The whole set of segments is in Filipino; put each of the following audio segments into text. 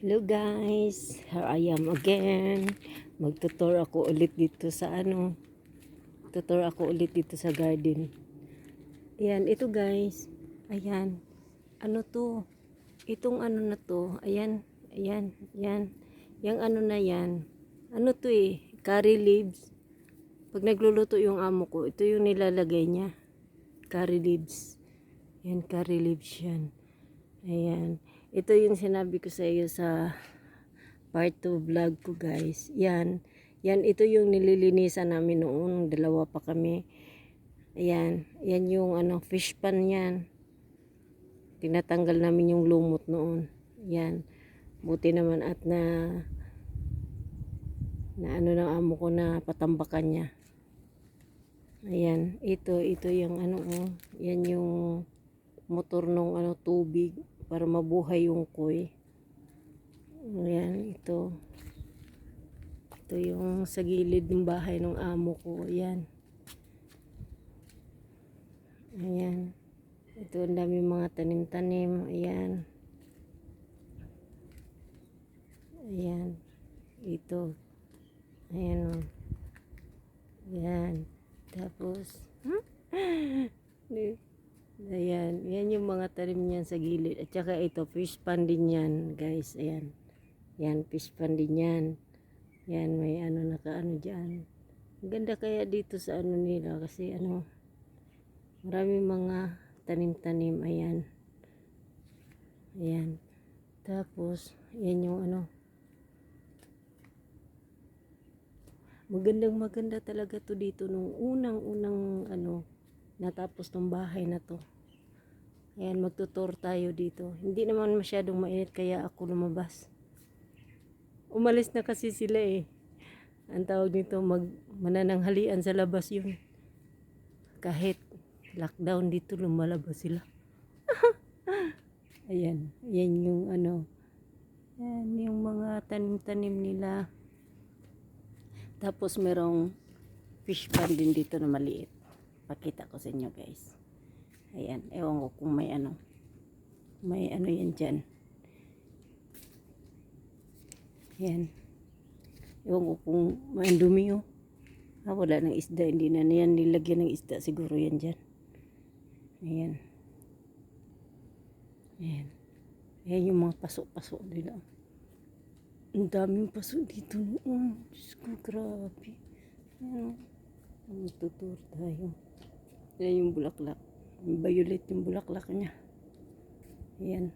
Hello guys, here I am again. Magtutor ako ulit dito sa tutor ako ulit dito sa garden. Ayan, ito guys. Ayan. Ano to? Itong ano na to. Ayan, ayan, yan. Yang ano na yan. Ano to curry leaves. Pag nagluluto yung amo ko, ito yung nilalagay niya. Curry leaves. Yan, curry leaves yan. Ayan. Ito yung sinabi ko sa iyo sa part 2 vlog ko guys. Yan. Yan, ito yung nililinisan namin noon. Dalawa pa kami. Ayan. Yan yung fish pan yan. Tinatanggal namin yung lumot noon. Yan. Buti naman at na ano ng amo ko na patambakan niya. Ayan. Ito yung yan yung motor ng tubig para mabuhay yung koi. Ayan, ito yung sa gilid ng bahay ng amo ko. Ayan. Ayan. Ito ang dami mga tanim-tanim. Ayan. Ayan. Ito. Ayan o. Ayan. Tapos, ayan. Yan yung mga tanim niyan sa gilid. At saka ito, fish pan din yan, guys. Ayan. Yan, fish pan din yan. Yan, may nakaano dyan. Ang ganda kaya dito sa nila kasi marami mga tanim-tanim. Ayan. Ayan. Tapos, yan yung maganda talaga to dito nung unang natapos tong bahay na to. Ayan, magtutor tayo dito. Hindi naman masyadong mainit kaya ako lumabas. Umalis na kasi sila Ang tawag nito, manananghalian sa labas yun. Kahit lockdown dito, lumalabas sila. Ayan, yan yung yan yung mga tanim-tanim nila. Tapos merong fish pan din dito na maliit. Pakita ko sa inyo guys. Ayan, ewan ko kung may yan dyan. Ayan. Ewan ko kung may dumi wala ng isda. Hindi na yan nilagyan ng isda. Siguro yan dyan. Ayan. Ayan. Ayan yung mga paso-paso nila. Ang daming paso dito noon. Diyos ko, grabe. Ayan. Magtutur tayo. Ayan yung bulaklak. Violet yung bulaklak niya. Ayan.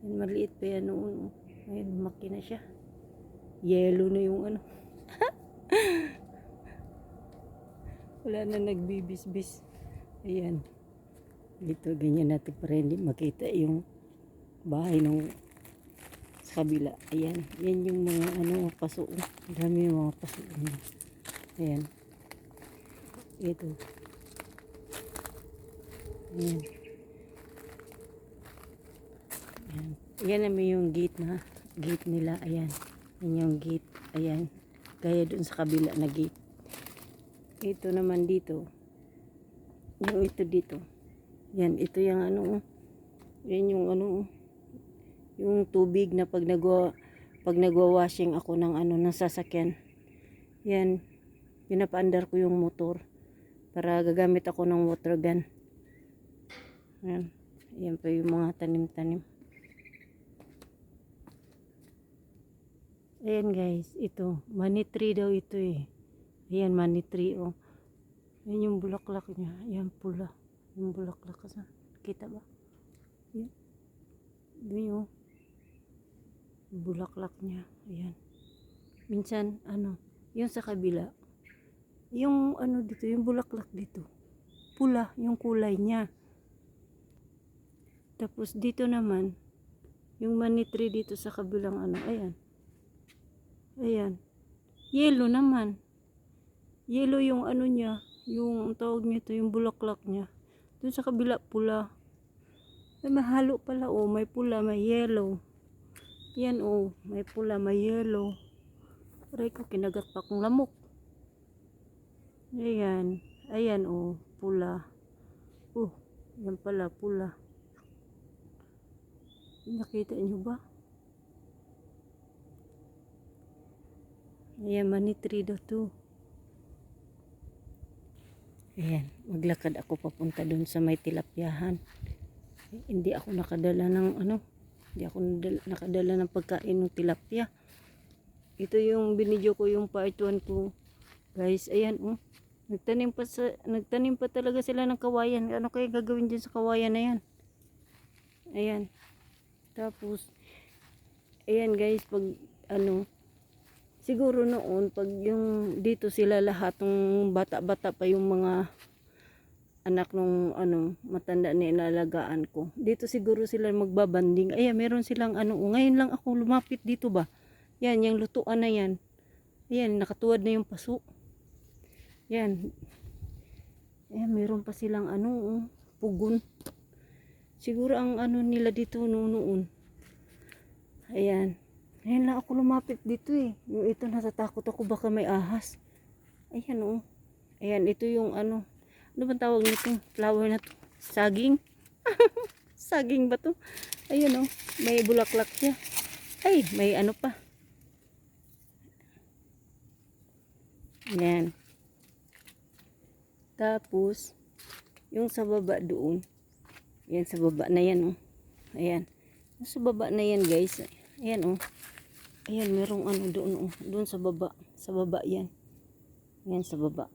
Ayan, maliit pa yan noon. Ayan, lumaki na siya. Yellow na yung wala na nagbibisbis. Ayan. Dito, ganyan natin para hindi makita yung bahay ng sa kabila. Ayan. Yan yung mga paso. Dami yung mga paso. Ayan. Ito. Ayan. Ayan. Ayan naman yung gate nila. Ayan. Yan yung gate. Ayan. Gaya dun sa kabila na gate. Ito naman dito. Yung ito dito. Yan. Ito yung yan yung yung tubig na pag nagwa-washing ako ng ng sasakyan. Yan. Pinapaandar ko yung motor para gagamit ako ng water gun. Yan. Yan pa yung mga tanim-tanim. Ayan guys, ito. Money tree daw ito Ayan, money tree Ayan yung bulaklak niya. Ayan, pula. Yung bulaklak. Kita ba? Ayan. Ayan bulaklak niya. Ayan. Minsan, yung sa kabila. Yung dito, yung bulaklak dito. Pula, yung kulay niya. Tapos dito naman, yung money tree dito sa kabilang ayan. Ayan. Yellow naman. Yellow yung niya. Yung tawag nito, yung bulaklak niya. Doon sa kabila, pula. Ay, mahalo pala may pula, may yellow. Yan may pula, may yellow. Aray ko, kinagat pa akong lamok. Ayan. Ayan pula. Yan pala, pula. Nakita nyo ba? Ayan, money tree daw to. Ayan, maglakad ako papunta dun sa may tilapyahan. Hindi ako nakadala ng ano, hindi ako nakadala ng pagkain ng tilapia. Ito yung binidyo ko, yung part 1 ko. Guys, ayan oh. Nagtanim pa talaga sila ng kawayan. Ano kaya gagawin dyan sa kawayan na yan? Ayan. Tapos, ayan guys, pag ano, siguro noon, pag yung dito sila lahat, ng bata-bata pa yung mga anak nung ano, matanda na inalagaan ko. Dito siguro sila magbabanding. Ayan, meron silang ano, ngayon lang ako lumapit dito ba? Yan, yung lutuan na yan. Ayan, nakatuwad na yung paso. Yan. Ayan, meron pa silang ano, pugon. Siguro ang ano nila dito noon. Ayan. Ngayon lang ako lumapit dito eh. Yung ito, natatakot ako baka may ahas. Ayan oh. Ayan, ito yung ano. Ano bang tawag nito? Flower na to. Saging. Saging ba to? Ayan oh. May bulaklak siya. Ay, may ano pa. Ayan. Tapos, yung sa baba doon. Ayan, sa baba na yan oh. Ayan. Yung sa baba na yan guys. Ayan oh. Ayan, merong ano doon oh. Doon sa baba. Sa baba yan. Ayan, sa baba.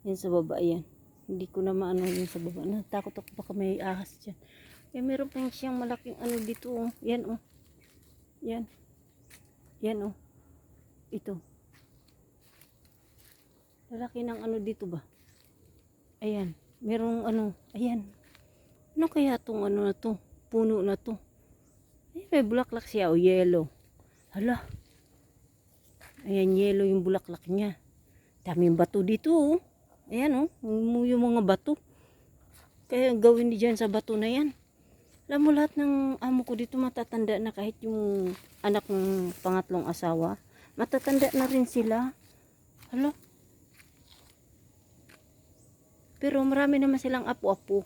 Yan sa baba yan. Hindi ko na maano yung sa baba. Natakot ako baka may ahas dyan. Eh, meron pa yung siyang malaking ano dito oh. Yan oh. Yan. Yan oh. Ito. Lalaki ng ano dito ba? Ayan. Merong ano. Ayan. Ano kaya tong ano na to? Puno na to. Eh, may bulaklak siya o yellow. Hala. Ayan, yellow yung bulaklak niya. Daming bato dito oh. Ayan oh. Yung mga bato. Kaya gawin niya dyan sa bato na yan. Alam mo, lahat ng amo ko dito matatanda na, kahit yung anak ng pangatlong asawa. Matatanda na rin sila. Hala. Pero marami naman silang apo-apo.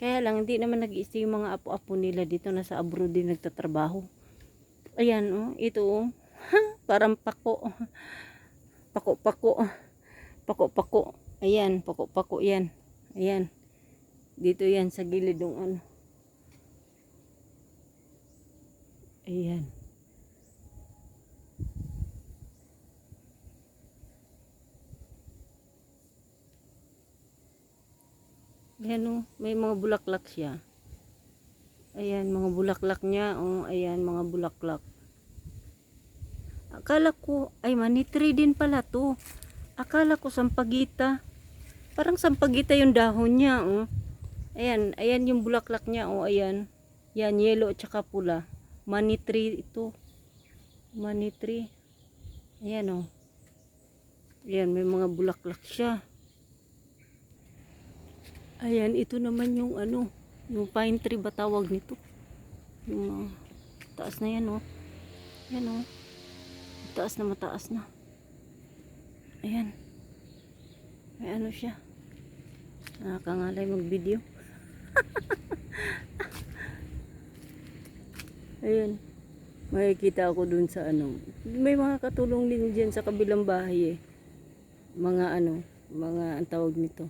Kaya lang, hindi naman nag-i-stay yung mga apo-apo nila dito. Nasa abroad din nagtatrabaho. Ayan, oh, ito, oh. Parang pako. Pako-pako. Pako-pako. Ayan, pako-pako yan. Ayan. Dito yan sa gilid ng ano. Ayan. Ayan oh, may mga bulaklak siya. Ayan, mga bulaklak niya. Oh, ayan, mga bulaklak. Akala ko, ay money tree din pala to. Akala ko sampagita. Parang sampagita yung dahon niya. Oh. Ayan, ayan yung bulaklak niya. Oh, ayan. Yan, yellow at saka pula. Money tree ito. Money tree. Ayan oh. Ayan, may mga bulaklak siya. Ayan, ito naman yung ano, yung pine tree ba tawag nito? Yung taas na yan oh. Ayan oh. Mataas na mataas na. Ayan. May ano siya. Nakakangalay mag-video. Ayan. Makikita ako dun sa ano. May mga katulong din dyan sa kabilang bahay eh. Mga ano, mga ang tawag nito.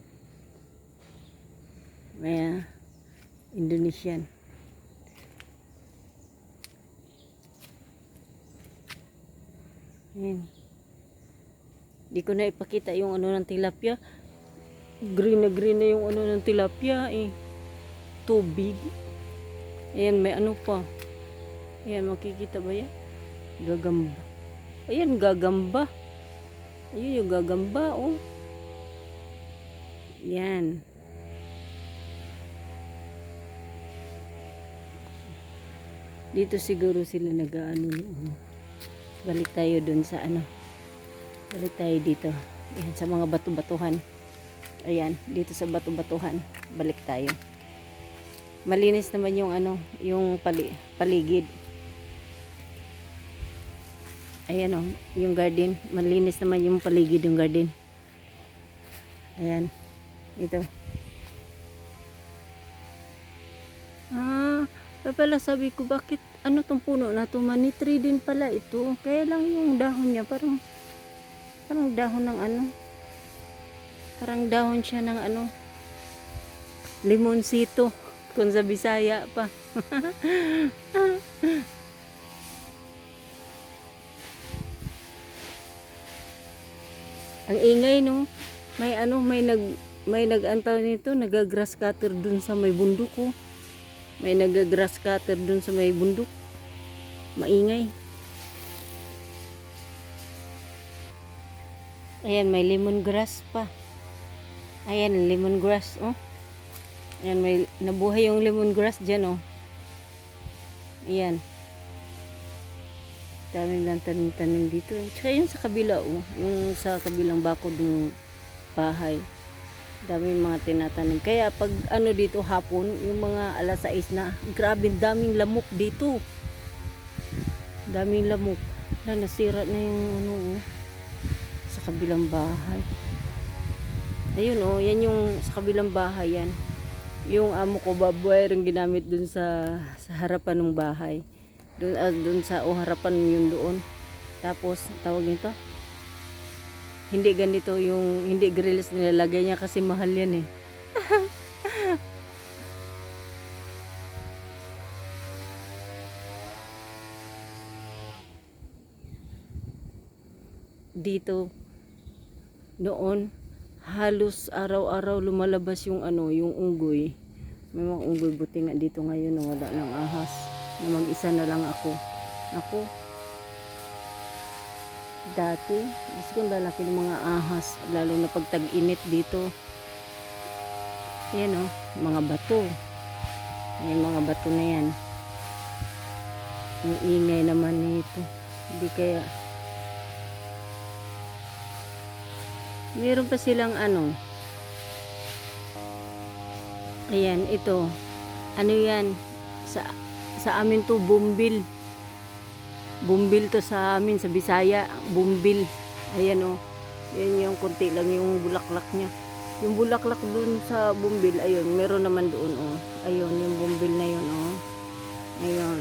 May Indonesian. Ayan. Di ko na ipakita yung ano ng tilapia. Green na yung ano ng tilapia eh. Tubig. Ayan, may ano pa. Ayan, makikita ba yan? Gagamba. Ayan, gagamba. Ayun yung gagamba oh. Yan. Dito siguro sila nag-ano. Balik tayo dun sa ano. Balik tayo dito. Ayan, sa mga bato-batuhan. Ayan, dito sa bato-batuhan. Balik tayo. Malinis naman yung ano, yung paligid. Ayan oh, yung garden. Malinis naman yung paligid ng garden. Ayan. Ito. Ah, Kaya pala sabi ko, bakit ano tong puno na to? Money tree din pala ito. Kaya lang yung dahon niya parang dahon ng ano. Parang dahon siya ng ano. Limonsito. Kung sa Bisaya pa. Ang ingay no. May ano, may nag-antaw nito, nagagrass cutter dun sa may bundok ko. May nagagrass cutter dun sa may bundok. Maingay. Ayan, may lemongrass pa. Ayan, lemongrass, oh. Ayan, may nabuhay yung lemongrass dyan, oh. Ayan. Daming lang tanim-tanim dito. Tsaka yung sa kabila, oh. Yung sa kabilang bakod ng bahay. Daming mga tinatanim. Kaya pag ano dito hapon, yung mga alas 6 na, grabe, daming lamok dito. Daming lamok. Nasira na yung ano, oh, sa kabilang bahay. Ayun, oh, yan yung sa kabilang bahay yan. Yung amo ko baboy rin ginamit dun sa harapan ng bahay. Dun sa harapan yun doon. Tapos tawag nito, hindi ganito yung hindi grills nilalagay niya kasi mahal yan eh. Dito noon halos araw-araw lumalabas yung ano, yung unggoy. May mga unggoy, buti nga dito ngayon na wala ng ahas. Na mag-isa na lang ako. Ako, dati, gusto kong lalaki ng mga ahas, lalo na pag tag-init dito. Yan o, mga bato. Yan, mga bato na yan. Ang ingay naman nito. Hindi kaya, meron pa silang ano. Ayan, ito. Ano yan? Sa amin to, bumbil. Bumbil to sa amin, sa Bisaya. Bumbil. Ayan o. Yan yung konti lang yung bulaklak niya. Yung bulaklak dun sa bumbil, ayun, meron naman doon o. Ayun, yung bumbil na yun o. Ayun.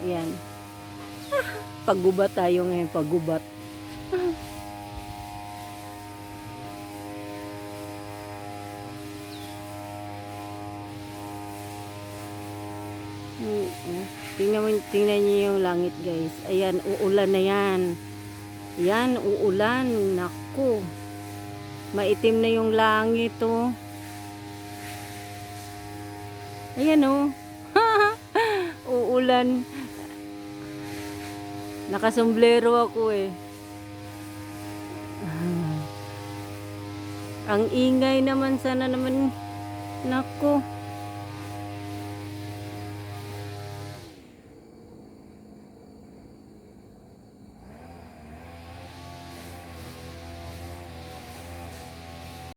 Ayan. Paggubat tayo ngayon, paggubat. Tingnan niyo yung langit guys. Ayan, uulan na yan. Yan, uulan. Naku. Maitim na yung langit oh. Ayan oh. Uulan. Nakasomblero ako eh. Ang ingay naman, sana naman. Naku.